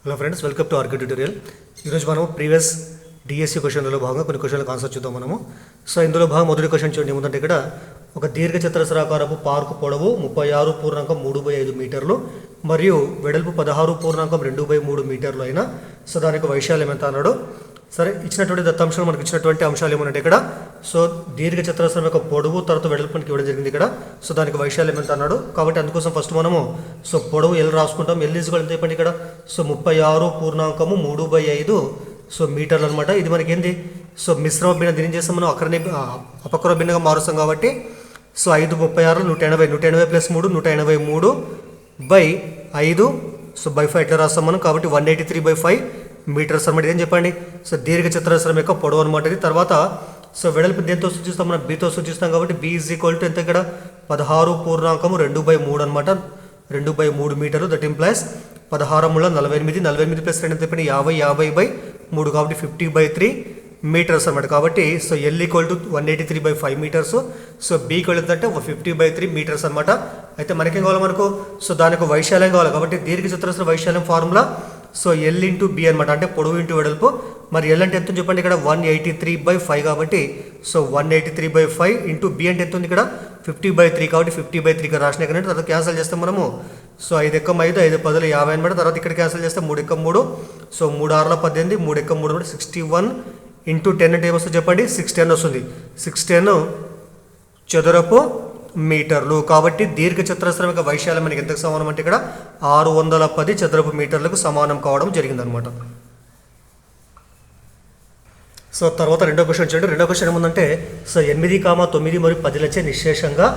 Hello friends, welcome to RK tutorial. ఈరోజు మనం previous DSC క్వశ్చన్లలో భాగంగా కొన్ని క్వశ్చన్లకు ఆన్సర్ చూద్దాం మనము. సో ఇందులో భాగం మొదటి క్వశ్చన్ చూడండి. ఏముందంటే ఇక్కడ ఒక దీర్ఘ చతురస్రాకారపు పార్కు పొడవు 36.3 మీటర్లు మరియు వెడల్పు 16.2 మీటర్లు అయినా సో దానికి వైశాల్యం ఎంత అన్నాడు. సరే, ఇచ్చినటువంటి దత్తాంశాలు మనకు ఇచ్చినటువంటి అంశాలు ఏమంటే ఇక్కడ సో దీర్ఘ చతురస్రం యొక్క పొడవు తర్వాత వెడల్పు మనకి ఇవ్వడం జరిగింది ఇక్కడ. సో దానికి వైశాల్యం ఎంత అన్నాడు. కాబట్టి అందుకోసం ఫస్ట్ మనము సో పొడవు ఎల్ రాసుకుంటాం. ఎల్ ఈజ్ ఎంత చెప్పండి ఇక్కడ. సో 36.3/5 సో మీటర్లు అనమాట. ఇది మనకి ఏంది సో మిశ్రమ భిన్న దీని చేస్తాం మనం అపక్రమ భిన్నంగా మారుస్తాం కాబట్టి సో 5 36 180 ప్లస్ 3 183/5 సో బై 5 ఎట్లా రాస్తాం మనం. కాబట్టి 183/5 మీటర్స్ అనమాట. ఇదేం చెప్పండి సో దీర్ఘ చతురస్రం యొక్క పొడవు అనమాట ఇది. తర్వాత సో వెడల్పు దేంతో సూచిస్తాం మనం, బీతో సూచిస్తాం కాబట్టి బి ఈజ్ ఈక్వల్ టు ఎంత ఇక్కడ 16.2/3 అనమాట. 2/3 మీటర్లు. దట్ ఇంప్లైస్ 16 48 ప్లస్ 2 ఎంత చెప్పండి 50/3 కాబట్టి 50/3 మీటర్స్ అనమాట. కాబట్టి so L equal to 183/5 meters. So B equal అంటే 50/3 మీటర్స్ అనమాట. అయితే మనకేం కావాలి మనకు సో దానికి వైశాల్యం కావాలి. కాబట్టి దీర్ఘ చతురస్ర వైశాల్యం formula so L into B అనమాట, అంటే పొడవు ఇంటూ వెడల్పు. మరి ఎల్ అంటే ఎంత చెప్పండి ఇక్కడ 183/5 కాబట్టి సో 183/5 ఇంటూ బి అంటే ఎంత ఉంది ఇక్కడ 50/3 కాబట్టి 50/3 రాసిన కానీ తర్వాత క్యాన్సిల్ చేస్తాం మనము. సో 5 × 5 5 × 10 50 అనమాట. తర్వాత ఇక్కడ క్యాన్సిల్ చేస్తే 3 × 3 సో 3 × 6 18 3 × 3 61 ఇంటూ 10 అంటే ఏమొస్తుంది చెప్పండి 610 వస్తుంది. 610 చదరపు మీటర్లు. కాబట్టి దీర్ఘ చతురస్రం యొక్క వైశాల్యం మనకి ఎంతకు సమానం అంటే ఇక్కడ 610 చదరపు మీటర్లకు సమానం కావడం జరిగిందనమాట. సో తర్వాత రెండో క్వశ్చన్ చూడండి. రెండో క్వశ్చన్ ఏముందంటే సో 8, 9 మరియు 10లచే నిశ్శేషంగా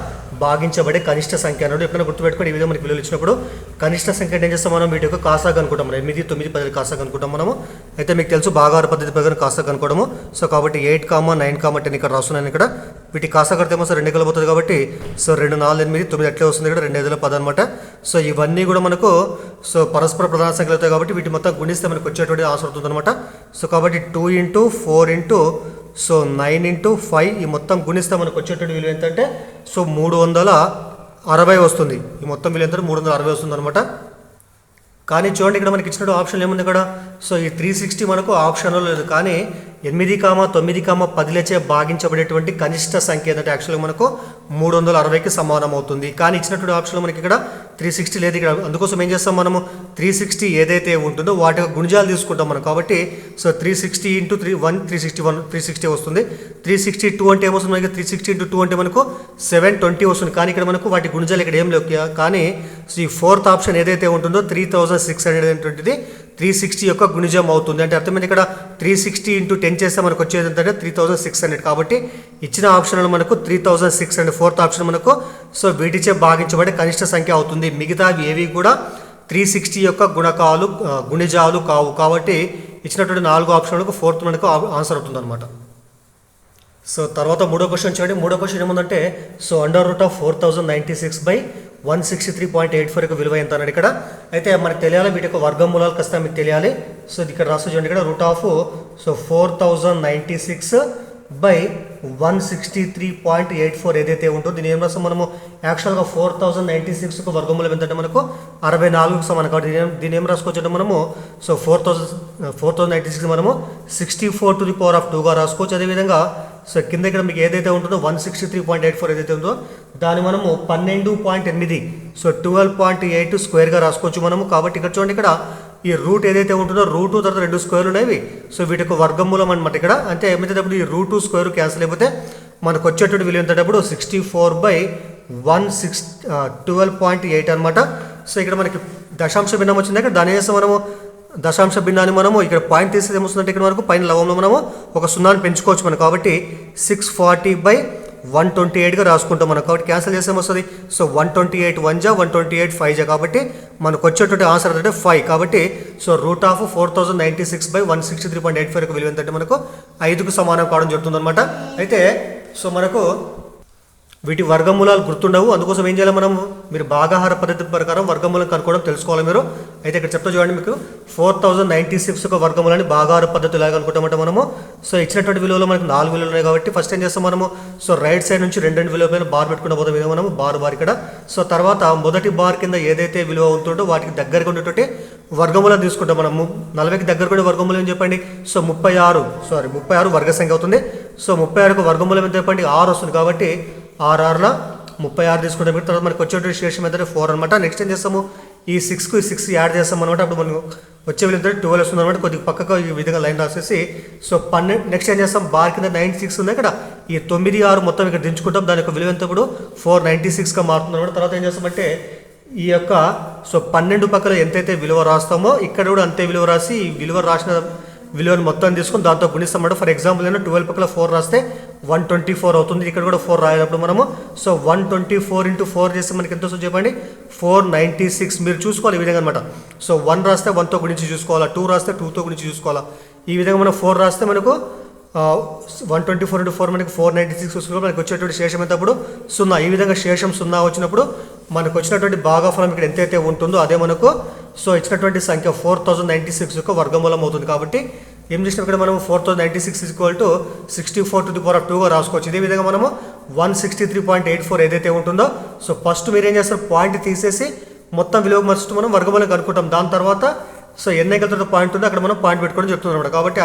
భాగించబడే కనిష్ట సంఖ్య అన్నాడు. ఎప్పుడైనా గుర్తుపెట్టుకోండి, ఈ విధంగా మనకి విలువలు ఇచ్చినప్పుడు కనిష్ట సంఖ్య ఏం చేస్తాం మనం, వీటి యొక్క కాసాగా అనుకుంటాం. 8, 9, 10 కాసాగా అనుకుంటాం మనము. అయితే మీకు తెలుసు భాగాహార పద్ధతి ప్రకారం కాసాగా అనుకోవడము. సో కాబట్టి 8, 9, 10 ఇక్కడ రాస్తున్నాను. ఇక్కడ వీటి కాసా కడితే ఏమో 2 కలుపుతుంది కాబట్టి సో 2, 4, 8, 9 ఎట్లే వస్తుంది ఇక్కడ 2, 5, 10 అనమాట. సో ఇవన్నీ కూడా మనకు సో పరస్పర ప్రధాన సంఖ్యలు అవుతాయి కాబట్టి వీటి మొత్తం గుణిస్తే మనకు వచ్చేటువంటి ఆన్సర్ అవుతుంది అనమాట. సో కాబట్టి 2 × 4 సో 9 × 5 ఈ మొత్తం గుణిస్తే మనకు వచ్చేటువంటి విలువ ఏంటంటే సో 360 వస్తుంది. ఈ మొత్తం విలువ ఎంత 360 వస్తుంది అనమాట. కానీ చూడండి ఇక్కడ మనకి ఇచ్చినట్టు ఆప్షన్ ఏముంది ఇక్కడ సో ఈ 360 మనకు ఆప్షన్లో లేదు. కానీ 8, 9, 10లచే భాగించబడేటువంటి కనిష్ట సంఖ్య ఏంటంటే యాక్చువల్గా మనకు 360కి సమానం అవుతుంది. కానీ ఇచ్చినటువంటి ఆప్షన్లో మనకి ఇక్కడ 360 లేదు ఇక్కడ. అందుకోసం ఏం చేస్తాం మనము 360 ఏదైతే ఉంటుందో వాటి గుణిజాలు తీసుకుంటాం మనం. కాబట్టి సో 360 × 1 361 360 వస్తుంది. 362 అంటే ఏమొస్తుంది మనకి 360 × 2 అంటే మనకు 720 వస్తుంది. కానీ ఇక్కడ మనకు వాటి గుణిజాలు ఇక్కడ ఏం లేవు. కానీ సో ఈ 4th ఆప్షన్ ఏదైతే ఉంటుందో 3600 అనేటువంటిది 360 యొక్క గుణిజం అవుతుంది. అంటే అర్థమైంది ఇక్కడ 360 × 10 చేస్తే మనకు వచ్చేది ఏంటంటే 3600. కాబట్టి ఇచ్చిన ఆప్షన్లో మనకు 3600 4th ఆప్షన్ మనకు సో వీటిచే భాగించబడే కనిష్ట సంఖ్య అవుతుంది. మిగతా ఏవి కూడా 360 యొక్క గుణిజాలు కావు. కాబట్టి ఇచ్చినటువంటి 4 ఆప్షన్లకు 4th మనకు ఆన్సర్ అవుతుంది అనమాట. సో తర్వాత మూడో క్వశ్చన్ చూడండి. మూడో క్వశ్చన్ ఏముందంటే సో √4096/163.84 యొక్క విలువ ఎంత అన్నాడు ఇక్కడ. అయితే మనకు తెలియాలి వీటి యొక్క వర్గమూలాలు ఖచ్చితంగా మీకు తెలియాలి. సో ఇక్కడ రాస్తూ చూడండి ఇక్కడ √4096/163.84 ఏదైతే ఉంటుందో దీని ఏం రాస్తాం మనము యాక్చువల్గా 4096 వర్గమూలం ఎంతంటే మనకు 64కు సమానం. కాబట్టి దీని ఏం రాసుకోవచ్చు అంటే మనము సో 4096 మనము 64⁴ రాసుకోవచ్చు. అదేవిధంగా సో కింద ఇక్కడ మీకు ఏదైతే ఉంటుందో 163.84 ఏదైతే ఉందో దాన్ని మనము 12.8 సో 12.8 స్క్వేర్గా రాసుకోవచ్చు మనము. కాబట్టి ఇక్కడ చూడండి ఇక్కడ ఈ రూట్ ఏదైతే ఉంటుందో రూట్ తర్వాత 2 స్క్వేర్లు ఉన్నాయి. సో వీటికి వర్గమూలం అనమాట ఇక్కడ. అంటే ఏమైతేటప్పుడు ఈ రూట్ స్క్వేర్ క్యాన్సిల్ అయిపోతే మనకు వచ్చేటువంటి విలువ ఎంతటప్పుడు 64/12.8 అనమాట. సో ఇక్కడ మనకి దశాంశ భిన్నం వచ్చింది. ఇక్కడ దాని వేస్తే మనము దశాంశ భిన్నాన్ని మనము ఇక్కడ పాయింట్ తీసేది ఏమొస్తుందంటే ఇక్కడ వరకు పైన లవంలో మనము ఒక 0ని పెంచుకోవచ్చు మనం. కాబట్టి 640/128గా రాసుకుంటాం మనం. కాబట్టి క్యాన్సిల్ చేస్తే ఏమొస్తుంది సో 128 1 128 5 కాబట్టి మనకు వచ్చేటువంటి ఆన్సర్ అంటే 5. కాబట్టి సో √4096/163.84 యొక్క విలువ ఏంటంటే మనకు 5కు సమానం కావడం జరుగుతుంది అనమాట. అయితే సో మనకు వీటి వర్గమూలాలు గుర్తుండవు, అందుకోసం ఏం చేయాలి మనం, మీరు భాగాహార పద్ధతి ప్రకారం వర్గమూలం కనుక్కోవడం తెలుసుకోవాలి మీరు. అయితే ఇక్కడ చెప్తా చూడండి, మీకు 4096 ఒక వర్గమూలాన్ని భాగాహార పద్ధతి లాగా అనుకుంటామంటే మనము. సో ఇచ్చినటువంటి విలువలో మనకు 4 విలువలు ఉన్నాయి కాబట్టి ఫస్ట్ ఏం చేస్తాం మనము, సో రైట్ సైడ్ నుంచి రెండు విలువ పైన బార్ పెట్టుకున్న పోతాం ఇదే మనము బార్ ఇక్కడ. సో తర్వాత మొదటి బార్ కింద ఏదైతే విలువ ఉంటుందో వాటికి దగ్గరగా ఉండేటువంటి వర్గమూలం తీసుకుంటాం మనము. 40కి దగ్గర కూడా వర్గమూలం ఏం చెప్పండి, సో 36 వర్గ సంఖ్య అవుతుంది. సో 36కు వర్గమూలం ఎంత చెప్పండి, 6 వస్తుంది కాబట్టి 6 36 తీసుకుంటాం. తర్వాత మనకి వచ్చేటువంటి శేషం ఏంటంటే 4 అనమాట. నెక్స్ట్ ఏం చేస్తాము, ఈ 6కు 6 యాడ్ చేస్తాం అనమాట. అప్పుడు మనకు వచ్చే విలువ 12 వస్తుంది అనమాట. కొద్దిగా పక్కకు ఈ విధంగా లైన్ రాసేసి సో 12. నెక్స్ట్ ఏం చేస్తాం, బార్ కింద 96 ఉంది ఇక్కడ, ఈ 9 6 మొత్తం ఇక్కడ దించుకుంటాం. దాని యొక్క విలువ ఎంత ఇప్పుడు 496గా మారుతుంది అనమాట. తర్వాత ఏం చేస్తామంటే ఈ యొక్క సో 12 పక్కల ఎంతైతే విలువ రాస్తామో ఇక్కడ కూడా అంతే విలువ రాసి ఈ విలువ రాసిన విలువను మొత్తం తీసుకుని దాంతో గుణిస్తామన్నమాట. ఫర్ ఎగ్జాంపుల్ నేను 12 పక్కల 4 రాస్తే 124 అవుతుంది. ఇక్కడ కూడా 4 రాయాలప్పుడు మనము సో 124 × 4 చేస్తే మనకి ఎంత వస్తుంది చెప్పండి, 496. మీరు చూసుకోవాలి ఈ విధంగా అనమాట. సో 1 రాస్తే 1తో గురించి చూసుకోవాలా, 2 రాస్తే 2తో గురించి చూసుకోవాలా. ఈ విధంగా మనం 4 రాస్తే మనకు 124 × 4 మనకి 496 వస్తుంది. మనకి వచ్చేటువంటి శేషం ఎంత అప్పుడు 0. ఈ విధంగా శేషం 0 వచ్చినప్పుడు మనకు వచ్చినటువంటి భాగఫలం ఇక్కడ ఎంతైతే ఉంటుందో అదే మనకు సో ఇచ్చినటువంటి సంఖ్య 4096 యొక్క వర్గమూలం అవుతుంది. కాబట్టి ఏం చేసినా ఇక్కడ మనం 4096 = 64⁴ రాసుకోవచ్చు. ఇదే విధంగా మనము 163.84 ఏదైతే ఉంటుందో సో ఫస్ట్ మీరు ఏం చేస్తారు, పాయింట్ తీసేసి మొత్తం విలువ ఫస్ట్ మనం వర్గమూలం కనుక్కుంటాం. దాని తర్వాత సో ఎన్ని అంకెలతో పాయింట్ ఉందో అక్కడ మనం పాయింట్ పెట్టుకోవడం చెప్తున్నాం అనమాట. కాబట్టి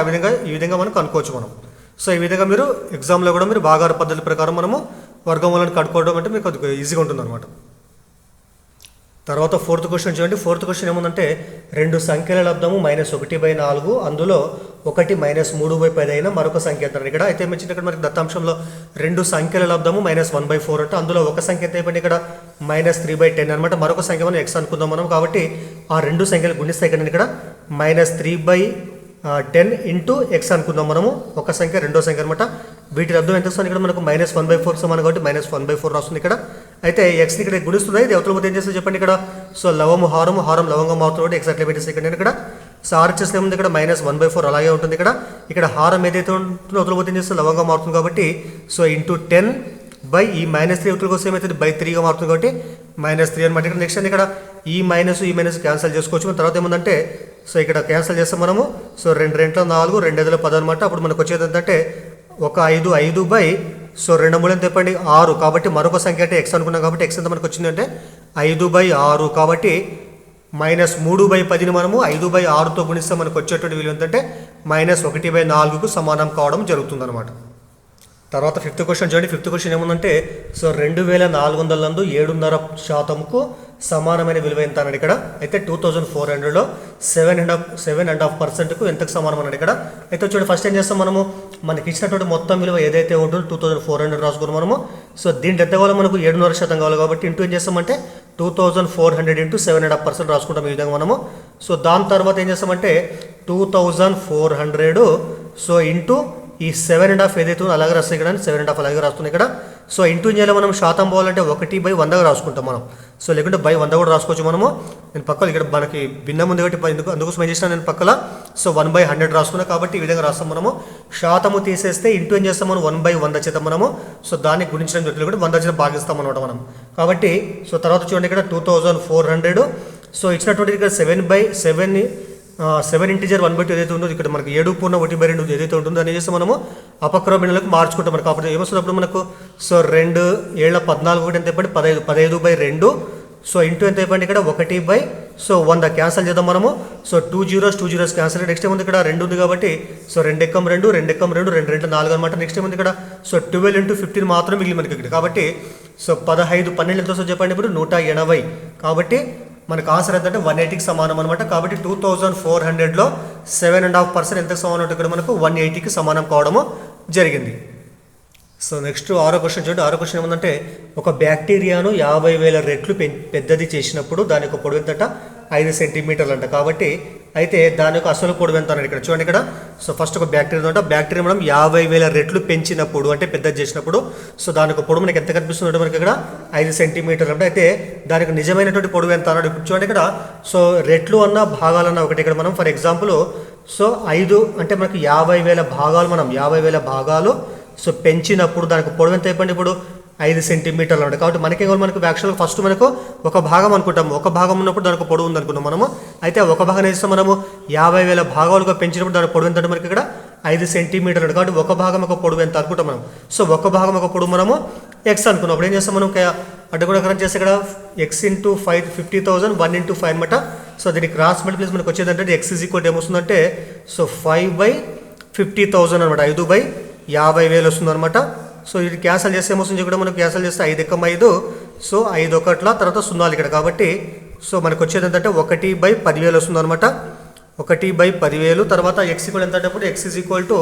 ఈ విధంగా మనం కనుక్కోవచ్చు మనం. సో ఈ విధంగా మీరు ఎగ్జామ్లో కూడా మీరు భాగాహార పద్ధతి ప్రకారం మనము వర్గమూలాన్ని కనుక్కోవడం అంటే మీకు కొద్దిగా ఈజీగా ఉంటుంది అనమాట. తర్వాత 4th క్వశ్చన్ చూడండి. 4th క్వశ్చన్ ఏముందంటే, రెండు సంఖ్యల లబ్ధము -1/4, అందులో ఒకటి -3/10 అయిన మరొక సంఖ్య అంటారు ఇక్కడ. అయితే ఏమిచ్చింది ఇక్కడ మనకి దత్తాంశంలో రెండు సంఖ్యల లబ్ధము -1/4 అంటే అందులో ఒక సంఖ్య ఎంత అయిపోయింది ఇక్కడ -3/10 అనమాట. మరొక సంఖ్య మనం x అనుకుందాం మనం. కాబట్టి ఆ రెండు సంఖ్యలు గుణిస్తే ఇక్కడ -3/10 × x అనుకుందాం మనము. ఒక సంఖ్య రెండో సంఖ్య అనమాట. వీటి లబ్ధం ఎంత వస్తుంది ఇక్కడ మనకు -1/4 సమానం కాబట్టి -1/4 రాస్తుంది ఇక్కడ. అయితే ఎక్స్ని ఇక్కడ గుణిస్తుంది, ఇది అవతల పోతే ఏం చేస్తుంది చెప్పండి ఇక్కడ. సో లవము హారం లవంగం మారుతుంది కాబట్టి ఎక్స్ అట్లా పెట్టేసి ఇక్కడ సో ఆర్చెస్ ఏముంది ఇక్కడ -1/4 అలాగే ఉంటుంది ఇక్కడ. ఇక్కడ హారం ఏదైతే ఉంటుందో అవతల పోతే ఏం చేస్తుంది, లవంగం మారుతుంది కాబట్టి సో × 10 ఈ -3 అవతల కోసం ఏమవుతుంది /3గా మారుతుంది కాబట్టి -3 అనమాట. ఇక్కడ నెక్స్ట్ ఇక్కడ ఈ మైనస్ క్యాన్సిల్ చేసుకోవచ్చు. తర్వాత ఏముందంటే సో ఇక్కడ క్యాన్సిల్ చేస్తాం మనము. సో 2 × 2 = 4, 2 × 5 = 10 అనమాట. అప్పుడు మనకు వచ్చేది ఏంటంటే ఒక 5 సో 2 3 ఎంత చెప్పండి 6. కాబట్టి మరొక సంఖ్య అంటే x అనుకున్నాం కాబట్టి x ఎంత మనకు వచ్చిందంటే 5/6. కాబట్టి -3/10ని మనము 5/6తో గుణిస్తే మనకు వచ్చేటువంటి విలువ ఏంటంటే -1/4కు సమానం కావడం జరుగుతుంది అనమాట. తర్వాత 5th క్వశ్చన్ చూడండి. 5th క్వశ్చన్ ఏముందంటే, సో 2400 నందు 7.5%కు సమానమైన విలువ ఎంత అన్నాడు ఇక్కడ. అయితే 2400లో 7.5%కు ఎంతకు సమానం అన్నాడు ఇక్కడ. అయితే చూడండి ఫస్ట్ ఏం చేస్తాం మనము, మనకి ఇచ్చినటువంటి మొత్తం విలువ ఏదైతే ఉంటుందో 2400 రాసుకున్నాం మనము. సో దీంట్లో ఎంత కావాలో మనకు 7.5% కావాలి కాబట్టి ఇంటూ ఏం చేస్తామంటే 2400 × 7.5% రాసుకుంటాం ఈ విధంగా మనము. సో దాని తర్వాత ఏం చేస్తామంటే 2400 సో ఇంటూ ఈ 7.5 ఏదైతే ఉందో అలాగే రాస్తాయి ఇక్కడ, 7.5 అలాగే రాస్తున్నాయి ఇక్కడ. సో ఇంటూ చేయాలి మనం శాతం పోవాలంటే 1/100గా రాసుకుంటాం మనం. సో లేకుంటే 100 కూడా రాసుకోవచ్చు మనము. నేను పక్కన ఇక్కడ మనకి భిన్నం ఉంది కాబట్టి అందుకోసం ఏం చేసినా నేను పక్కన సో 1/100 రాసుకున్నా కాబట్టి ఈ విధంగా రాస్తాం మనము. శాతము తీసేస్తే ఇంటూ ఏం చేస్తాం మనం 1/100 చేద్దాం మనము. సో దాన్ని గుణించడం జరుగుతుంది కూడా 100 చేత భాగిస్తాం అనమాట మనం. కాబట్టి సో తర్వాత చూడండి ఇక్కడ 2400 సో ఇచ్చినటువంటి ఇక్కడ 7 ఇంటిజర్ 1/2 ఏదైతే ఉందో ఇక్కడ మనకి 7/1/2 ఏదైతే ఉంటుందో దాన్ని చేస్తే మనము అపక్రమ భిన్నాలకు మార్చుకుంటాం మనకు. కాబట్టి ఏమొస్తుంది అప్పుడు మనకు సో 2 7 14 ఒకటి ఎంత చెప్పండి 15/2 సో ఇంటూ ఎంత చెప్పండి ఇక్కడ 1/100 క్యాన్సల్ చేద్దాం మనము. So 2 zeros cancel. నెక్స్ట్ ఏముంది ఇక్కడ 2 ఉంది కాబట్టి సో 2 × 2 2 × 2 2 × 2 4 అనమాట. నెక్స్ట్ ఏముంది ఇక్కడ సో 12 × 15 మాత్రం మిగిలి మనకి ఇక్కడ. కాబట్టి సో 12 ఎంత వస్తుందో చెప్పండి ఇప్పుడు 180. కాబట్టి మనకు ఆన్సర్ ఏంటంటే 180కి సమానం అనమాట. కాబట్టి 2400లో 7.5% ఎంతకు సమానం ఉంటుంది ఇక్కడ మనకు 180కి సమానం కావడము జరిగింది. సో నెక్స్ట్ 6వ క్వశ్చన్ చూడండి. 6వ క్వశ్చన్ ఏమందంటే, ఒక బ్యాక్టీరియాను 50,000 రెట్లు పెద్దది చేసినప్పుడు దాని యొక్క పొడవు ఎంతట 5 సెంటీమీటర్లు అంట. కాబట్టి అయితే దాని యొక్క అసలు పొడవు ఎంత అన్నాడు ఇక్కడ చూడండి ఇక్కడ. సో ఫస్ట్ ఒక బ్యాక్టీరియా ఉంటే బ్యాక్టీరియా మనం 50,000 రెట్లు పెంచినప్పుడు అంటే పెద్దది చేసినప్పుడు సో దాని యొక్క పొడవు మనకి ఎంత కనిపిస్తుందంటే మనకి ఇక్కడ 5 సెంటీమీటర్లు అంటే. అయితే దానికి నిజమైనటువంటి పొడవు ఎంత అన్నాడు ఇప్పుడు చూడండి ఇక్కడ. సో రెట్లు అన్న భాగాలన్న ఒకటి ఇక్కడ మనం ఫర్ ఎగ్జాంపుల్ సో 5 అంటే మనకి 50,000 భాగాలు మనం 50,000 భాగాలు సో పెంచినప్పుడు దానికి పొడవు ఎంత అయిపోయింది ఇప్పుడు 5 సెంటీమీటర్లు ఉంటుంది. కాబట్టి మనకి మనకు యాక్చువల్గా ఫస్ట్ మనకు ఒక భాగం అనుకుంటాము. ఒక భాగం ఉన్నప్పుడు దానికి పొడవు ఉంది అనుకున్నాం మనము. అయితే ఒక భాగం వేస్తే మనము 50,000 భాగాలుగా పెంచినప్పుడు దాని పొడవు ఎంత అంటే మనకి ఇక్కడ 5 సెంటీమీటర్లు. కాబట్టి ఒక భాగం ఒక పొడవు ఎంత అనుకుంటాం మనం. సో ఒక భాగం ఒక పొడవు మనము ఎక్స్ అనుకున్నాం. అప్పుడు ఏం చేస్తాం మనం అడ్డు కూడా కరెక్ట్ చేస్తే ఇక్కడ ఎక్స్ ఇంటూ 50,000 1 ఇంటూ 5 అనమాట. సో దీనికి క్రాస్ మల్టిప్లికేషన్ మనకు వచ్చేదంటే ఎక్స్ ఈజ్ ఈక్వల్ ఏమొస్తుందంటే సో 5/50,000 అనమాట. 5/50,000 వస్తుంది అనమాట. సో ఇది క్యాన్సల్ చేస్తే ఏమొస్తుంది ఇక్కడ మనకు క్యాన్సల్ చేస్తే 5 × 5 సో 5 1 తర్వాత 0 ఇక్కడ. కాబట్టి సో మనకు వచ్చేది ఏంటంటే 1/10,000 వస్తుంది అనమాట. 1/10,000 తర్వాత ఎక్స్ ఈక్వల్ ఎంత అంటే X is equal to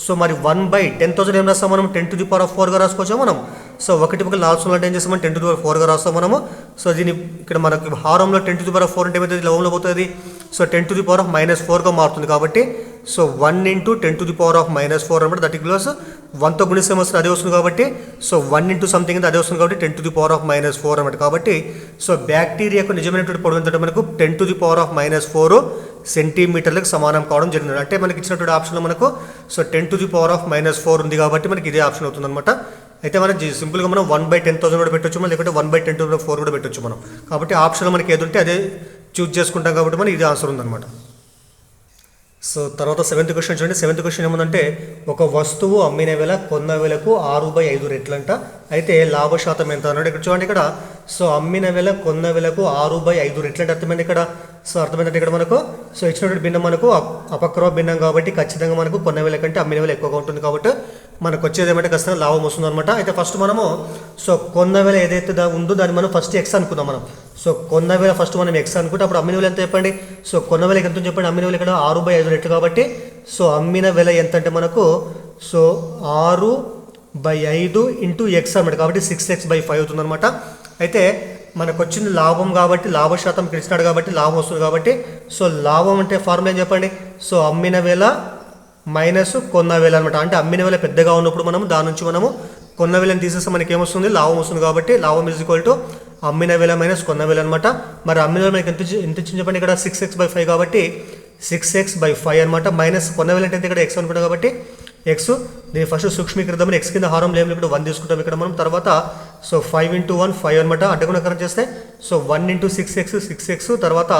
so మరి 1/10,000 ఏం రాస్తాం మనం 10⁴ రాసుకోవచ్చా మనం. సో 1 లాస్ట్ అంటే ఏం చేస్తాం 10⁴ రాస్తాం మనము. సో దీని ఇక్కడ మనకి హారంలో 10⁴ అంటే ఏమవుతుంది లవంలో పోతుంది. సో 10⁻⁻4గా మారుతుంది. కాబట్టి సో 1 × 10⁻⁻4 అనమాట. దట్ ఈక్వల్స్ 1తో గుణిస్తే వస్తుంది అదే వస్తుంది. కాబట్టి సో 1 × సంథింగ్ అదే వస్తుంది కాబట్టి 10⁻⁻4 అనమాట. కాబట్టి సో బ్యాక్టీరియాకు నిజమైనటువంటి పొడవు ఏంటంటే మనకు 10⁻⁻4 సెంటీమీటర్లకు సమానం కావడం జరిగింది. అంటే మనకి ఇచ్చినటువంటి ఆప్షన్లో మనకు సో 10⁻⁻4 ఉంది కాబట్టి మనకి ఇదే ఆప్షన్ అవుతుంది అనమాట. అయితే మనం సింపుల్గా మనం 1/10,000 కూడా పెట్టొచ్చు మనం, లేకపోతే 1/10⁴ కూడా పెట్టొచ్చు మనం. కాబట్టి ఆప్షన్లో మనకి ఏది ఉంటే అదే చూజ్ చేసుకుంటాం కాబట్టి మనకి ఇదే ఆన్సర్ ఉందన్నమాట. సో తర్వాత 7th క్వశ్చన్ చూడండి. 7th క్వశ్చన్ ఏముందంటే ఒక వస్తువు అమ్మిన వేల కొన్న వేలకు 6/5 రెట్లంట. అయితే లాభ శాతం ఎంత అన్నాడు. ఇక్కడ చూడండి ఇక్కడ సో అమ్మిన వేల కొన్న వేలకు 6/5 రెట్లంటే అర్థమైంది ఇక్కడ. సో అర్థమైందంటే ఇక్కడ మనకు సో ఇచ్చినటువంటి భిన్నం మనకు అపక్రమ భిన్నం కాబట్టి ఖచ్చితంగా మనకు కొన్న వేల కంటే అమ్మిన వేల ఎక్కువగా ఉంటుంది. కాబట్టి మనకు వచ్చేది ఏమంటే ఖచ్చితంగా లాభం వస్తుంది అనమాట. అయితే ఫస్ట్ మనము సో కొన్న వేల ఏదైతే ఉందో దాన్ని మనం ఫస్ట్ ఎక్స్ అనుకుందాం మనం. సో కొన్న వేల ఫస్ట్ మనం ఎక్స్ అనుకుంటే అప్పుడు అమ్మిన వేల ఎంత చెప్పండి. సో కొన్న వేల ఎంత చెప్పండి. అమ్మిన వేల ఇక్కడ 6/5 రెట్లు కాబట్టి సో అమ్మిన వేల ఎంత అంటే మనకు సో 6/5 ఇంటూ ఎక్స్ అనమాట. కాబట్టి 6x/5 అవుతుంది అనమాట. అయితే మనకు వచ్చింది లాభం కాబట్టి లాభ శాతం ఇచ్చినాడు కాబట్టి లాభం వస్తుంది. కాబట్టి సో లాభం అంటే ఫార్ములా ఏం చెప్పండి. సో అమ్మిన వేల మైనస్ కొన్న వేల అనమాట. అంటే అమ్మిన వేల పెద్దగా ఉన్నప్పుడు మనము దాని నుంచి మనము కొన్న వేలని తీసేస్తే మనకి ఏమొస్తుంది లాభం వస్తుంది. కాబట్టి లాభం ఈజ్ ఈక్వల్ టు అమ్మిన వేల మైనస్ కొన్న వేల అనమాట. మరి అమ్మిన వేల మనకి ఎంత ఇచ్చింది చెప్పండి. ఇక్కడ 6x/5 కాబట్టి 6x/5 అనమాట. మైనస్ కొన్న వేల అంటే ఇక్కడ ఎక్స్ అనుకుంటాం కాబట్టి ఎక్స్. దీన్ని ఫస్ట్ సూక్ష్మీకరిద్దామని ఎక్స్ కింద హారం లేము ఇక్కడ 1 తీసుకుంటాం ఇక్కడ మనం. తర్వాత సో 5 × 1 5 అనమాట. అడ్డగుణ కరెక్ట్ చేస్తే సో 1 × 6x 6x తర్వాత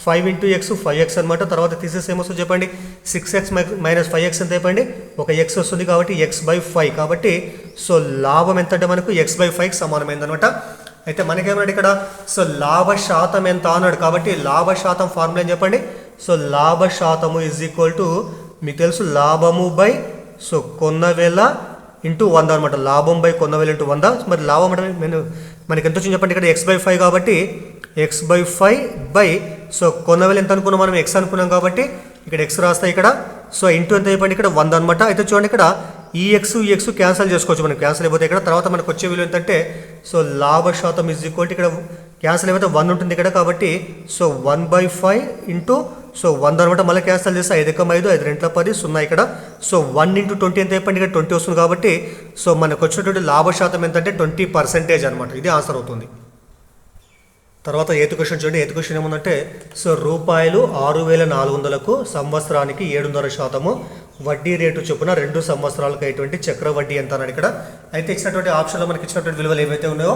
5 × x 5x అనమాట. తర్వాత తీసేసి ఏమొస్తుంది చెప్పండి. 6x - 5x ఎంత చెప్పండి. ఒక x వస్తుంది కాబట్టి x/5. కాబట్టి సో లాభం ఎంత అంటే మనకు x/5కి సమానమైంది అనమాట. అయితే మనకేమన్నాడు ఇక్కడ సో లాభ శాతం ఎంత అన్నాడు. కాబట్టి లాభ శాతం ఫార్ములా ఏం చెప్పండి. సో లాభ శాతము ఈజ్ ఈక్వల్ టు మీకు తెలుసు లాభము బై సో కొన్న వేల ఇంటూ 100 అనమాట. లాభం బై కొన్న వేల ఇంటూ 100. మరి లాభం అంటే మనకి ఎంత వచ్చింది చెప్పండి. ఇక్కడ x/5 కాబట్టి x/5 బై సో కొన్న వేల ఎంత అనుకున్నాం మనం ఎక్స్ అనుకున్నాం కాబట్టి ఇక్కడ ఎక్స్ రాస్తాయి ఇక్కడ. సో ఇంటూ ఎంత చెప్పండి ఇక్కడ 100 అనమాట. అయితే చూడండి ఇక్కడ ఈ ఎక్స్ క్యాన్సల్ చేసుకోవచ్చు మనం. క్యాన్సల్ అయిపోతే ఇక్కడ తర్వాత మనకు వచ్చే విలువ ఏంటంటే సో లాభ శాతం ఈజ్ ఈక్వల్ ఇక్కడ క్యాన్సల్ అయిపోతే 1 ఉంటుంది ఇక్కడ. కాబట్టి సో 1/5 ఇంటూ సో 100 అనమాట. మళ్ళీ క్యాన్సల్ చేస్తే 5 × 5 5 × 10 0 ఇక్కడ. సో 1 × 20 ఎంత చెప్పండి ఇక్కడ 20 వస్తుంది. కాబట్టి సో మనకు వచ్చినటువంటి లాభ శాతం ఎంతంటే 20% అనమాట. ఇది ఆన్సర్ అవుతుంది. తర్వాత 8th క్వశ్చన్ చూడండి. 8th క్వశ్చన్ ఏముందంటే సో రూపాయలు 6,400కు సంవత్సరానికి 7.5% వడ్డీ రేటు చొప్పున 2 సంవత్సరాలకు అయ్యేటువంటి చక్ర వడ్డీ ఎంత అన్నాడు ఇక్కడ. అయితే ఇచ్చినటువంటి ఆప్షన్లో మనకి ఇచ్చినటువంటి విలువలు ఏవైతే ఉన్నాయో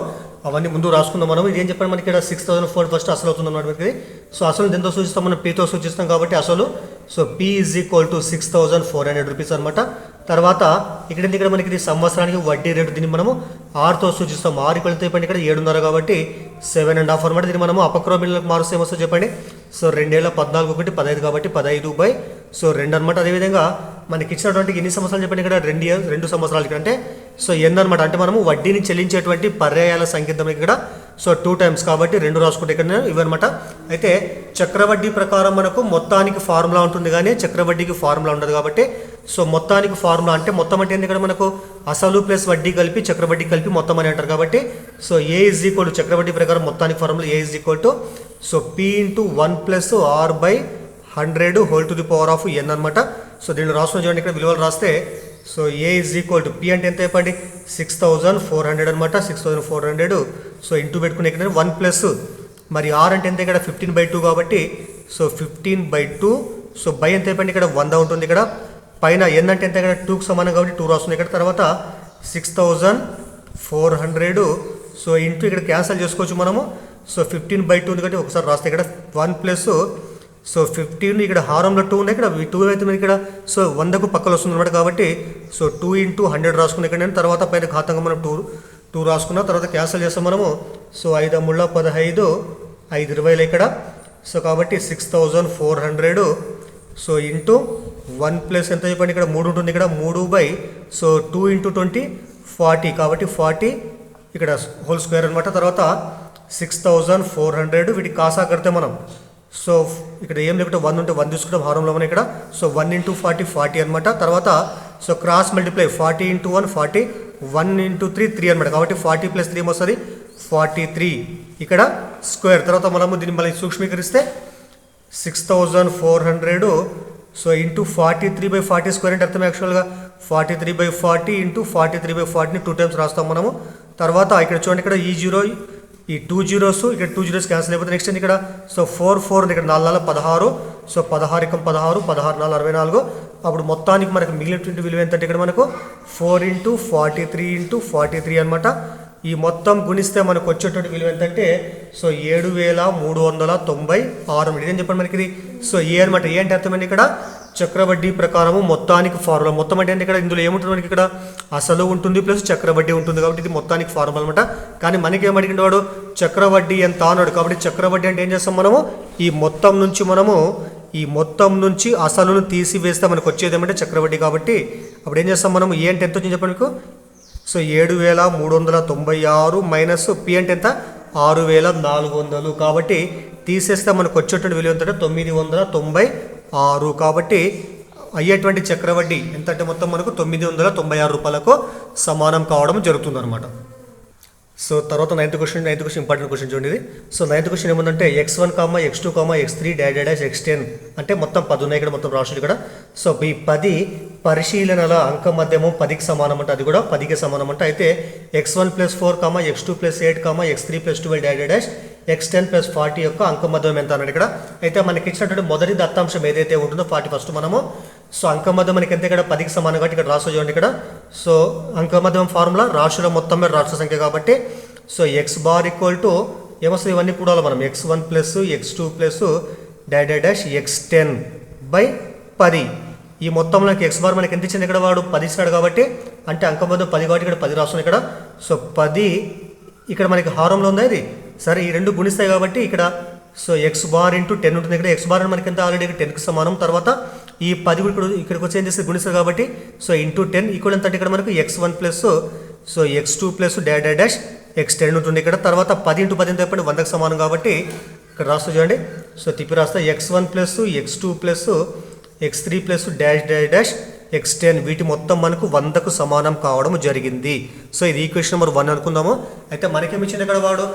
అవన్నీ ముందు రాసుకుందాం మనం. ఇది ఏం చెప్పండి మనకి ఇక్కడ 6,004 ఫస్ట్ అసలు అవుతుంది అన్నమాట మనకి. సో అసలు దీంతో సూచిస్తాం మనం పీతో సూచిస్తాం కాబట్టి అసలు so P is equal to 6,400 rupees అనమాట. తర్వాత ఇక్కడ మనకి ఇది సంవత్సరానికి వడ్డీ రేటు దీన్ని మనము 6తో సూచిస్తాం. 6 ఇక్కడ చెప్పండి ఇక్కడ 7.5 కాబట్టి 7.5 అనమాట. దీన్ని మనము అపక్రమ బిల్లులకు మారుస్తే ఏమొస్తుందో చెప్పండి. సో 2 ఏళ్ళ 14 1 15 కాబట్టి 15/2 అనమాట. అదేవిధంగా మనకి ఇచ్చినటువంటి ఎన్ని సంవత్సరాలు చెప్పండి ఇక్కడ 2 సంవత్సరాలకి అంటే సో ఎన్ అనమాట. అంటే మనము వడ్డీని చెల్లించేటువంటి పర్యాయాల సంఖ్య ఇక్కడ సో 2 times కాబట్టి 2 రాసుకుంటే ఇక్కడ ఇవన్నమాట. అయితే చక్రవడ్డీ ప్రకారం మనకు మొత్తానికి ఫార్ములా ఉంటుంది కానీ చక్రవడ్డీకి ఫార్ములా ఉండదు. కాబట్టి సో మొత్తానికి ఫార్ములా అంటే మొత్తం అంటే ఇక్కడ మనకు అసలు ప్లస్ వడ్డీ కలిపి చక్రవడ్డీ కలిపి మొత్తం అని అంటారు. కాబట్టి so A is equal to చక్రవడ్డీ ప్రకారం మొత్తానికి formula A is equal to so P into 1 + r/100 whole to the power of n అనమాట. సో దీన్ని రాసుకుని చూడండి ఇక్కడ విలువలు రాస్తే so A is equal to P అంటే ఎంత చెప్పండి 6,400 అనమాట. 6,400 సో ఇంటూ పెట్టుకునే ఇక్కడ 1 + మరి ఆర్ అంటే ఎంత ఇక్కడ 15/2 కాబట్టి సో 15/2 సో బై ఎంత చెప్పండి ఇక్కడ 100 ఉంటుంది ఇక్కడ. పైన ఎన్ అంటే ఎంత ఇక్కడ 2కు సమానం కాబట్టి 2 రాస్తుంది ఇక్కడ. తర్వాత 6,400 400 సో ఇంటూ ఇక్కడ క్యాన్సల్ చేసుకోవచ్చు మనము. సో 15/2 ఉంది కాబట్టి ఒకసారి రాస్తే ఇక్కడ 1 ప్లస్ సో 15 ఇక్కడ హారంలో 2 ఉన్నాయి, ఇక్కడ 2 అయితే మనకి ఇక్కడ సో 100కు పక్కలు వస్తుంది అనమాట. కాబట్టి సో 2 × 100 రాసుకున్న ఇక్కడ నేను తర్వాత పైన ఘాతంగా మనం 2 రాసుకున్న తర్వాత క్యాన్సల్ చేస్తాం మనము. సో 5 × 3 = 15, 5 20 ఇక్కడ. సో కాబట్టి 6400 సో ఇంటూ 1 ప్లస్ ఎంత చెప్పండి ఇక్కడ 3 ఉంటుంది, ఇక్కడ 3 సో 2 × 20 40 కాబట్టి 40 ఇక్కడ హోల్ స్క్వేర్ అనమాట. తర్వాత 6400 వీటికి కాసా కడితే మనం సో ఇక్కడ ఏం లేకుంటే 1 ఉంటే 1 తీసుకుంటాం హారంలో మనం ఇక్కడ. సో 1 × 40 40 అనమాట. తర్వాత సో క్రాస్ మల్టిప్లై 40 × 1 40, 1 × 3 3 అనమాట. కాబట్టి 40 + 3 వస్తుంది 43 ఇక్కడ స్క్వేర్. తర్వాత మనము దీన్ని మళ్ళీ సూక్ష్మీకరిస్తే 6400 సో ఇంటూ 43/40 స్క్వేర్ అంటే అర్థం యాక్చువల్గా 43/40 × 43/40ని 2 టైమ్స్ రాస్తాం మనము. తర్వాత ఇక్కడ చూడండి ఇక్కడ ఈ 0 ఈ 2 zeros ఇక్కడ 2 zeros క్యాన్సిల్ అయిపోతుంది. నెక్స్ట్ ఇక్కడ సో 4 ఉంది ఇక్కడ 4 × 16 సో 16 × 16 16 × 64. అప్పుడు మొత్తానికి మనకు మిగిలినటువంటి విలువ ఎంతంటే ఇక్కడ మనకు 4 × 43 × 43 అనమాట. ఈ మొత్తం గుణిస్తే మనకు వచ్చేటువంటి విలువ ఎంతంటే సో 7396. ఇదేం చెప్పండి మనకి ఇది సో ఏ అనమాట. ఏ అంటే అర్థమైంది ఇక్కడ చక్రవడ్డీ ప్రకారము మొత్తానికి ఫార్ములా. మొత్తం అంటే ఇక్కడ ఇందులో ఏముంటుంది మనకి ఇక్కడ అసలు ఉంటుంది ప్లస్ చక్రవడ్డీ ఉంటుంది కాబట్టి ఇది మొత్తానికి ఫార్ములా అనమాట. కానీ మనకి ఏమడిగిన వాడు చక్రవడ్డీ ఎంత అన్నాడు కాబట్టి చక్రవడ్డీ అంటే ఏం చేస్తాం మనము ఈ మొత్తం నుంచి అసలును తీసివేస్తే మనకు వచ్చేది ఏమంటే చక్రవడ్డీ. కాబట్టి అప్పుడు ఏం చేస్తాం మనము ఏ అంటే ఎంత వచ్చింది చెప్పండి మీకు సో 7396 మైనస్ పి అంటే ఎంత 6400. కాబట్టి తీసేస్తే మనకు వచ్చేటువంటి విలువ ఎంత 996. కాబట్టి అయ్యేటువంటి చక్రవడ్డీ ఎంత అంటే మొత్తం మనకు 996 రూపాయలకు సమానం కావడం జరుగుతుంది అనమాట. సో తర్వాత నైన్త్ క్వశ్చన్ ఇంపార్టెంట్ క్వశ్చన్ చూడండి ఇది. సో నైన్త్ క్వశ్చన్ ఏముందంటే x1, x2, x3 x10 అంటే మొత్తం 10 ఉన్నాయి ఇక్కడ మొత్తం రాష్ట్రాలు ఇక్కడ. సో ఈ 10 పరిశీలనల అంక మధ్యము 10కి సమానం అంటే అది కూడా 10కి సమానం అంటే అయితే x1 + 4, x2 + 8, x3 + 12 x10 + 40 యొక్క అంక మధ్యం ఎంత అన్నాడు ఇక్కడ. అయితే మనకి ఇచ్చినటువంటి మొదటి దత్తాంశం ఏదైతే ఉంటుందో 40 ఫస్ట్ మనము సో అంక మధ్యం మనకి ఎంత ఇక్కడ 10కి సమానం కాబట్టి ఇక్కడ రాష్ట్ర చూడండి ఇక్కడ. సో అంక మధ్యం ఫార్ములా రాష్ట్రాల మొత్తం మీద రాష్ట్ర సంఖ్య కాబట్టి సో x బార్ = ఏమొస్తుంది ఇవన్నీ కూడా మనం x1 + x2 + x10/10. ఈ మొత్తంలో x బార్ మనకి ఎంత ఇచ్చింది ఇక్కడ వాడు 10 ఇస్తాడు కాబట్టి అంటే అంక మధ్యం 10 కాబట్టి ఇక్కడ 10 రాస్తుంది ఇక్కడ. సో 10 ఇక్కడ మనకి హారంలో ఉందా ఇది సరే ఈ రెండు గుణిస్తాయి కాబట్టి ఇక్కడ సో x బార్ × 10 ఉంటుంది ఇక్కడ. x బార్ మనకి ఎంత ఆల్రెడీ 10కి సమానం. తర్వాత ఈ 10 ఇక్కడికి వచ్చి ఏం చేస్తే గుణిస్తారు కాబట్టి సో × 10 ఈక్వల్ ఎంత అంటే ఇక్కడ మనకు x1 + సో x2 + x10 ఉంటుంది ఇక్కడ. తర్వాత 10 × 10 ఎంత చెప్పండి 100కి సమానం కాబట్టి ఇక్కడ రాస్తూ చూడండి. సో తిప్పి రాస్తా x1 + x2 + x3 + x10 వీటి మొత్తం మనకు 100కు సమానం కావడం జరిగింది. సో ఇది ఈక్వేషన్ నెంబర్ 1 అనుకుందాము. అయితే మనకేమి ఇచ్చింది ఇక్కడ వాడు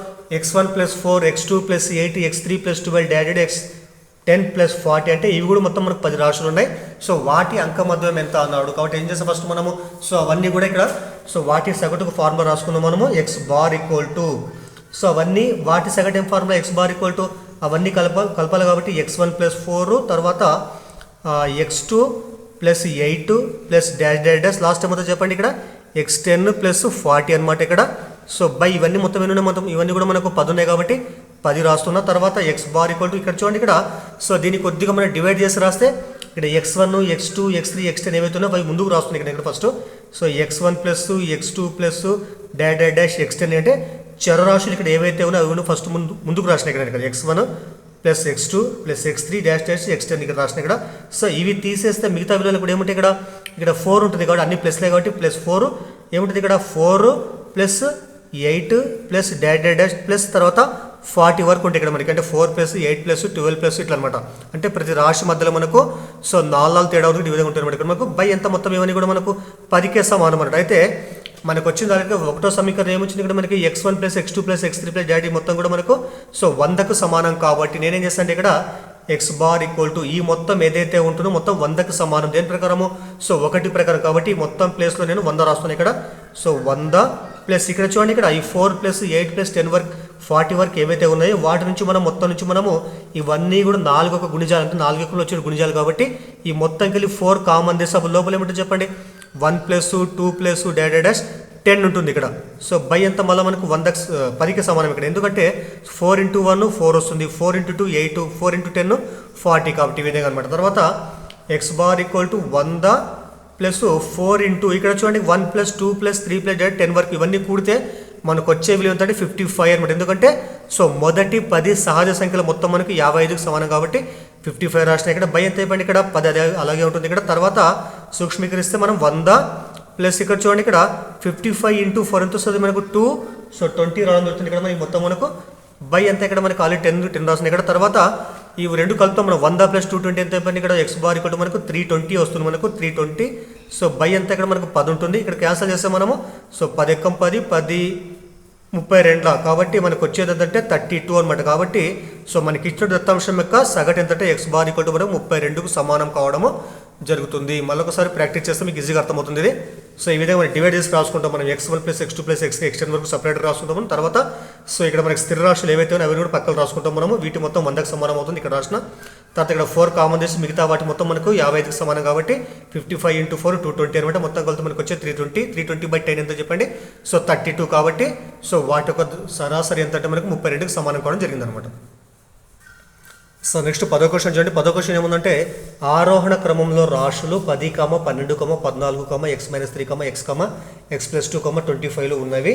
x1 + 4, x2 + 8, x3 + 12 x10 + 40 అంటే ఇవి కూడా మొత్తం మనకు 10 రాశులు ఉన్నాయి. సో వాటి అంక మధ్యం ఎంత అన్నాడు కాబట్టి ఏం చేస్తాం ఫస్ట్ మనము సో అవన్నీ కూడా ఇక్కడ సో వాటి సగటుకు ఫార్ములా రాసుకున్నాం మనము x బార్ = సో అవన్నీ వాటి సగటు ఏం ఫార్ములా x బార్ = అవన్నీ కలపాలి కాబట్టి x1 + 4 తర్వాత x2 + 8 + లాస్ట్ టైం మొత్తం చెప్పండి ఇక్కడ x10 + 40 అనమాట ఇక్కడ. సో ఇవన్నీ మొత్తం ఎన్ని ఉన్నాయి మొత్తం ఇవన్నీ కూడా మనకు 10 ఉన్నాయి కాబట్టి 10 రాస్తున్నా. తర్వాత x బార్ = ఇక్కడ చూడండి ఇక్కడ సో దీన్ని కొద్దిగా మనం డివైడ్ చేసి రాస్తే ఇక్కడ x1, x2, x3, x10 ఏవైతే ఉన్నాయో అవి ముందుకు రాస్తున్నాయి ఇక్కడ first. So x1 + x2 + x10 అంటే చరరాశులు ఇక్కడ ఏవైతే ఉన్నాయో అవి ఫస్ట్ ముందుకు రాసినాయి ఇక్కడ x1 + x2 + x3 -x10 ఇక్కడ రాసిన ఇక్కడ. సో ఇవి తీసేస్తే మిగతా విలువలు కూడా ఏముంటాయి ఇక్కడ 4 ఉంటుంది కాబట్టి అన్ని ప్లస్లే కాబట్టి +4 ఏముంటుంది ఇక్కడ 4 + 8 + తర్వాత 40 వరకు ఉంటాయి ఇక్కడ మనకి. అంటే 4 + 8 + 12 ఇట్లా అనమాట. అంటే ప్రతి రాశి మధ్యలో మనకు సో 4 తేడా ఉంటుంది ఈ విధంగా ఉంటుంది ఇక్కడ మనకు. ఎంత మొత్తం ఇవన్నీ కూడా మనకు 10కే సమానం అన్నమాట. అయితే మనకు వచ్చిన దానికి ఒకటో సమీకరణం ఏమొచ్చింది ఇక్కడ మనకి x1 + x2 + x3 + మొత్తం కూడా మనకు సో 100కు సమానం కాబట్టి నేనేం చేస్తాను అంటే ఇక్కడ x బార్ = ఈ మొత్తం ఏదైతే ఉంటుందో మొత్తం 100కు సమానం. దేని ప్రకారము సో 1 ప్రకారం కాబట్టి మొత్తం ప్లేస్లో నేను 100 రాస్తున్నాను ఇక్కడ. సో 100 ప్లస్ ఇక్కడ చూడండి ఇక్కడ ఈ 4 + 8 + 10 వరకు 40 వరకు ఏవైతే ఉన్నాయో వాటి నుంచి మనం మొత్తం నుంచి మనము ఇవన్నీ కూడా 4 గుణిజాలు అంటే 4 వచ్చే గుణిజాలు కాబట్టి ఈ మొత్తం కలిపి 4 కామన్ తీస్తే అప్పుడు లోపల ఏమిటో చెప్పండి 1 + 2 + 10 ఉంటుంది ఇక్కడ. సో బై ఎంత మళ్ళీ మనకు 10కి సమానం ఇక్కడ, ఎందుకంటే 4 × 1 4 వస్తుంది, 4 × 2 8, 4 × 10 40 కాబట్టి ఈ విధంగా అనమాట. తర్వాత X bar equal to 100 plus 4 into ఇక్కడ చూడండి 1 + 2 + 3 + 10 వరకు ఇవన్నీ కూడితే మనకు వచ్చే విలువ ఏంటంటే 55 అనమాట. ఎందుకంటే సో మొదటి 10 సహజ సంఖ్యల మొత్తం మనకు 55కి సమానం కాబట్టి 55 రాసిన. ఇక్కడ బై ఎంత అయిపోయింది, ఇక్కడ 10 అలాగే ఉంటుంది ఇక్కడ. తర్వాత సూక్ష్మీకరిస్తే మనం 100 ప్లస్ ఇక్కడ చూడండి ఇక్కడ 55 × 4 ఎంత వస్తుంది మనకు 2, సో 20 రావడం జరుగుతుంది ఇక్కడ మనకి. మొత్తం మనకు బై ఎంత ఇక్కడ మనకు ఆల్రెడీ 10 రాస్తుంది ఇక్కడ. తర్వాత ఇవి రెండు కలుపుతాం మనం 100 + 220 ఎంత అయిపోయింది ఇక్కడ ఎక్స్ బార్ ఇక్కడ మనకు 320 వస్తుంది మనకు 320. సో బై ఎంత ఇక్కడ మనకు 10 ఉంటుంది, ఇక్కడ క్యాన్సల్ చేస్తే మనము సో 10 × 10 10 32 కాబట్టి మనకు వచ్చేది ఏంటంటే 32 అనమాట. కాబట్టి సో మనకి ఇచ్చిన దత్తాంశం యొక్క సగటు ఎంతంటే ఎక్స్ బార్ ఇక్కడ మనకు 32కు సమానం కావడము జరుగుతుంది. మళ్ళొకసారి ప్రాక్టీస్ చేస్తే మీకు ఈజీగా అర్థమవుతుంది ఇది. సో ఈ విధంగా మనం డివైడ్ చేసి రాసుకుంటాం మనం x1 + x2 + x x10 వరకు సపరేట్గా రాసుకుంటాము. తర్వాత సో ఇక్కడ మనకి స్థిర రాశులు ఏవైతే ఉన్నాయో అవి కూడా పక్కన రాసుకుంటాం మనము. వీటి మొత్తం 100కి సమానం అవుతుంది ఇక్కడ రాసిన. తర్వాత ఇక్కడ 4 కామన్ చేసి మిగతా వాటి మొత్తం మనకు 55కి సమానం కాబట్టి 55 × 4 220 అనమాట. మొత్తం కలిసి మనకు వచ్చే 320. 320/10 ఎంత చెప్పండి, సో 32 కాబట్టి సో వాటి యొక్క సరాసరి ఎంత అంటే మనకు 32కి సమానం కావడం జరిగిందనమాట. సో నెక్స్ట్ 10వ క్వశ్చన్ చూడండి. 10వ క్వశ్చన్ ఏముందంటే ఆరోహణ క్రమంలో రాశులు 10, 12, 14, x - 3, x + 2, 25 ఉన్నవి.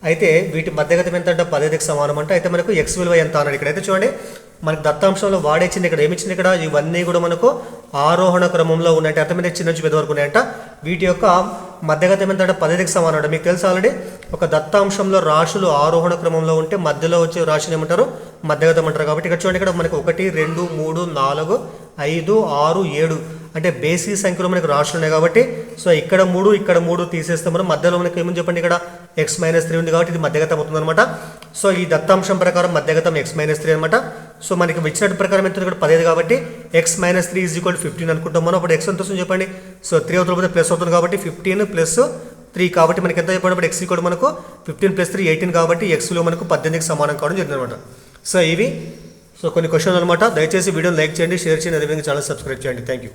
అయితే వీటి మధ్యగతం ఎంత అంటే 15కి సమానం అంటే. అయితే మనకు x విలువ ఎంత అన్నాడు. ఇక్కడైతే చూడండి మనకు దత్తాంశంలో వాడేచ్చింది ఇక్కడ ఏమిచ్చింది, ఇక్కడ ఇవన్నీ కూడా మనకు ఆరోహణ క్రమంలో ఉన్నాయంటే అర్థమైతే చిన్న నుంచి పెద్ద వరకు ఉన్నాయంట. వీటి యొక్క మధ్యగతం ఎంత అంటే 15కి సమానం అంటే. మీకు తెలుసు ఆల్రెడీ ఒక దత్తాంశంలో రాశులు ఆరోహణ క్రమంలో ఉంటే మధ్యలో వచ్చే రాశిని ఏమంటారు, మధ్యగతం అంటారు. కాబట్టి ఇక్కడ చూడండి ఇక్కడ మనకు 1 2 3 4 5 6 7 అంటే బేసి సంఖ్యలో మనకు రాశులు ఉన్నాయి కాబట్టి సో ఇక్కడ 3 తీసేస్తే మనం మధ్యలో మనకి ఏమని చెప్పండి ఇక్కడ x - 3 ఉంది కాబట్టి ఇది మధ్యగతం అవుతుంది అనమాట. సో ఈ దత్తాంశం ప్రకారం మధ్యగతం x - 3 అనమాట. సో మనకి ఇచ్చినట్టు ప్రకారం ఎంత ఇక్కడ 15 కాబట్టి x - 3 = 15 అనుకుంటాం మనం. అప్పుడు x ఎంత వస్తుంది చెప్పండి, సో 3 అవుతుంది ప్లస్ అవుతుంది కాబట్టి 15 + 3 కాబట్టి మనకి ఎంత చెప్పండి x కూడా మనకు 15 + 3 18 కాబట్టి x విలువ మనకు 18కి సమానం కావడం జరిగింది అనమాట. సో ఇవి సో కొన్ని క్వశ్చన్లు అనమాట. దయచేసి వీడియోని లైక్ చేయండి, షేర్ చేయండి, అదేవిధంగా ఛానల్ సబ్స్క్రైబ్ చేయండి. Thank you.